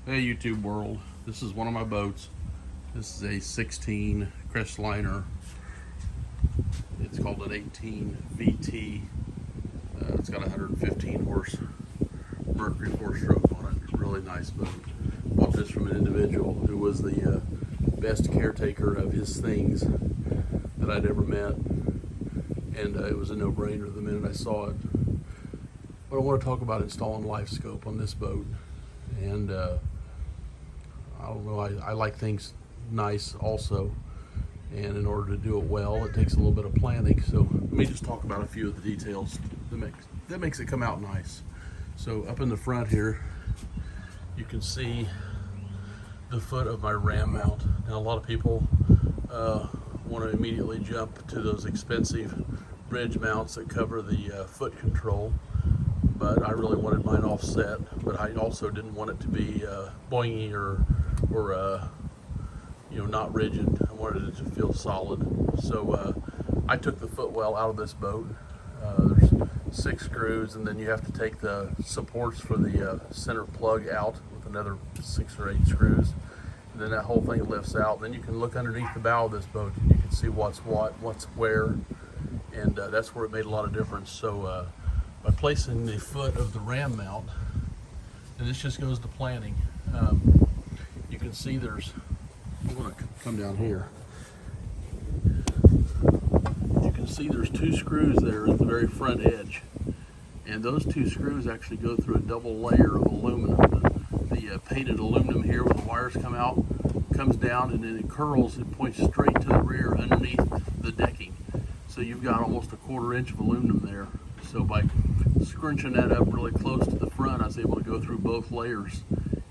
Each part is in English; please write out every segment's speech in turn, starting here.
Hey YouTube world, this is one of my boats. This is a 16 Crestliner. It's called an 18 VT. It's got 115 horse Mercury 4-stroke on it. Really nice boat. Bought this from an individual who was the best caretaker of his things that I'd ever met, and it was a no-brainer the minute I saw it. But I want to talk about installing life scope on this boat, and I don't know, I like things nice also, and in order to do it well, it takes a little bit of planning. So let me just talk about a few of the details that makes it come out nice. So up in the front here, you can see the foot of my ram mount. Now a lot of people want to immediately jump to those expensive bridge mounts that cover the foot control, but I really wanted mine offset, but I also didn't want it to be boingy or you know, not rigid. I wanted it to feel solid. So I took the footwell out of this boat. There's 6 screws, and then you have to take the supports for the center plug out with another 6 or 8 screws. And then that whole thing lifts out. Then you can look underneath the bow of this boat and you can see what's what, what's where, and that's where it made a lot of difference. So by placing the foot of the ram mount, and this just goes to planning, you can see there's, I'm going to come down here. You can see there's 2 screws there at the very front edge, and those 2 screws actually go through a double layer of aluminum. The painted aluminum here where the wires come out comes down, and then it curls and points straight to the rear underneath the decking. So you've got almost a 1/4 inch of aluminum there. So by scrunching that up really close to the front, I was able to go through both layers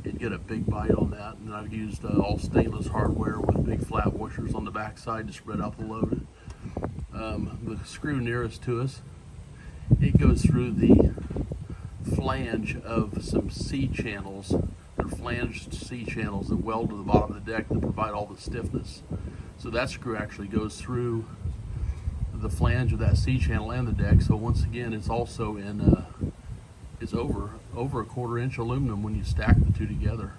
and get a big bite on that. And I've used all stainless hardware with big flat washers on the back side to spread out the load. The screw nearest to us, it goes through the flange of some C channels. They're flanged C channels that weld to the bottom of the deck that provide all the stiffness. So that screw actually goes through the flange of that C channel and the deck. So once again, it's also in it's over a 1/4 inch aluminum when you stack the two together.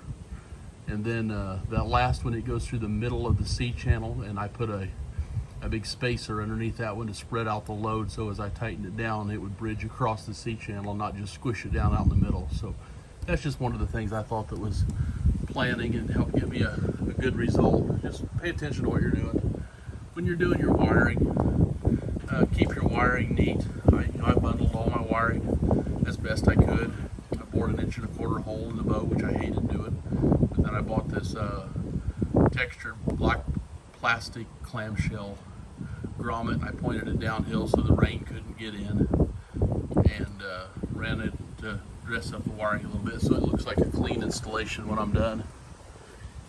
And then that last one, it goes through the middle of the C channel, and I put a big spacer underneath that one to spread out the load, so as I tightened it down, it would bridge across the C channel, not just squish it down out in the middle. So that's just one of the things I thought that was planning and helped get me a good result. Just pay attention to what you're doing. When you're doing your wiring, keep your wiring neat. I bundled all my wiring as best I could. I bored an 1.25 inch hole in the boat, which I hated doing. But then I bought this textured black plastic clamshell grommet, and I pointed it downhill so the rain couldn't get in, and ran it to dress up the wiring a little bit so it looks like a clean installation when I'm done.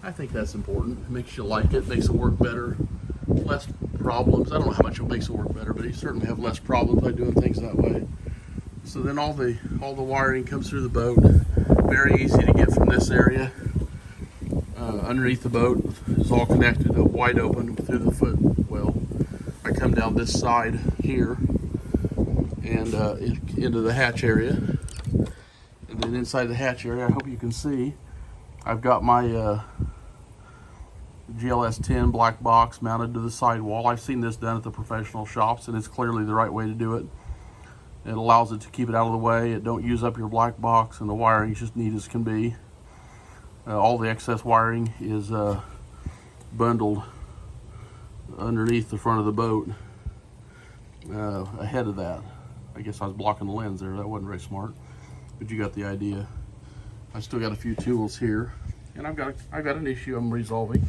I think that's important. It makes you like it, makes it work better, less problems. I don't know how much it makes it work better, but you certainly have less problems by doing things that way. So then all the wiring comes through the boat. Very easy to get from this area. Underneath the boat is all connected up wide open through the footwell. I come down this side here and into the hatch area, and then inside the hatch area, I hope you can see, I've got my GLS 10 black box mounted to the sidewall. I've seen this done at the professional shops, and it's clearly the right way to do it. It allows it to keep it out of the way. It don't use up your black box, and the wiring is just neat as can be. All the excess wiring is bundled underneath the front of the boat ahead of that. I guess I was blocking the lens there. That wasn't very smart, but you got the idea. I still got a few tools here, and I've got an issue I'm resolving.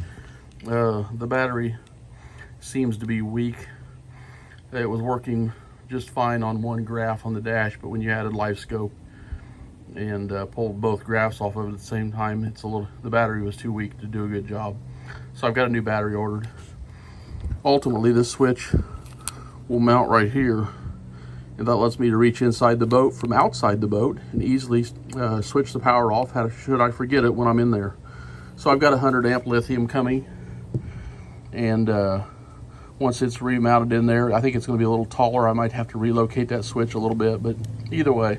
The battery seems to be weak. It was working just fine on one graph on the dash, but when you added live scope and pulled both graphs off of it at the same time, the battery was too weak to do a good job. So I've got a new battery ordered. Ultimately, this switch will mount right here, and that lets me to reach inside the boat from outside the boat and easily switch the power off should I forget it when I'm in there. So I've got 100 amp lithium coming, and once it's remounted in there, I think it's going to be a little taller. I might have to relocate that switch a little bit, but either way,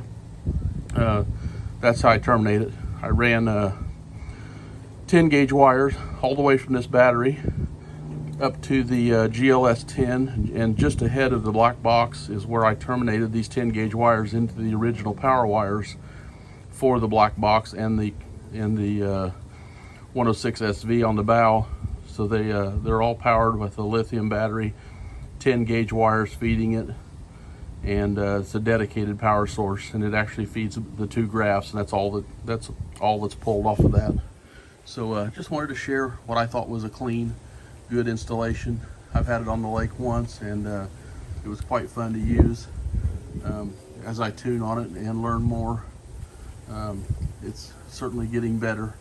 that's how I terminate it. I ran 10 gauge wires all the way from this battery up to the GLS 10, and just ahead of the black box is where I terminated these 10 gauge wires into the original power wires for the black box and the 106 SV on the bow. So they're all powered with a lithium battery, 10 gauge wires feeding it, and it's a dedicated power source, and it actually feeds the two graphs, and that's all that's pulled off of that. So just wanted to share what I thought was a clean, good installation. I've had it on the lake once, and it was quite fun to use. As I tune on it and learn more, it's certainly getting better.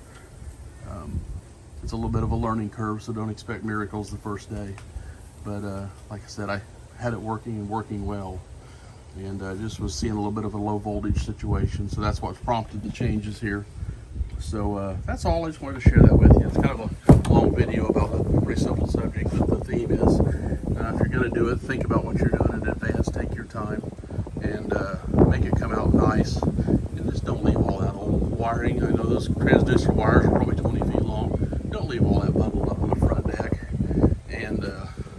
It's a little bit of a learning curve, so don't expect miracles the first day. But like I said, I had it working and working well, and just was seeing a little bit of a low voltage situation, so that's what prompted the changes here. So that's all. I just wanted to share that with you. It's kind of a long video about a pretty simple subject, but the theme is if you're going to do it, think about what you're doing in advance, take your time, and make it come out nice, and just don't leave all that old wiring. I know those transducer wires are probably 20 feet long. Don't leave all that bundled up on the front deck and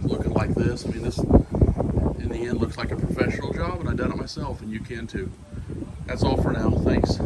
looking like this. I mean, this in the end looks like a professional job, and I've done it myself, and you can too. That's all for now. Thanks.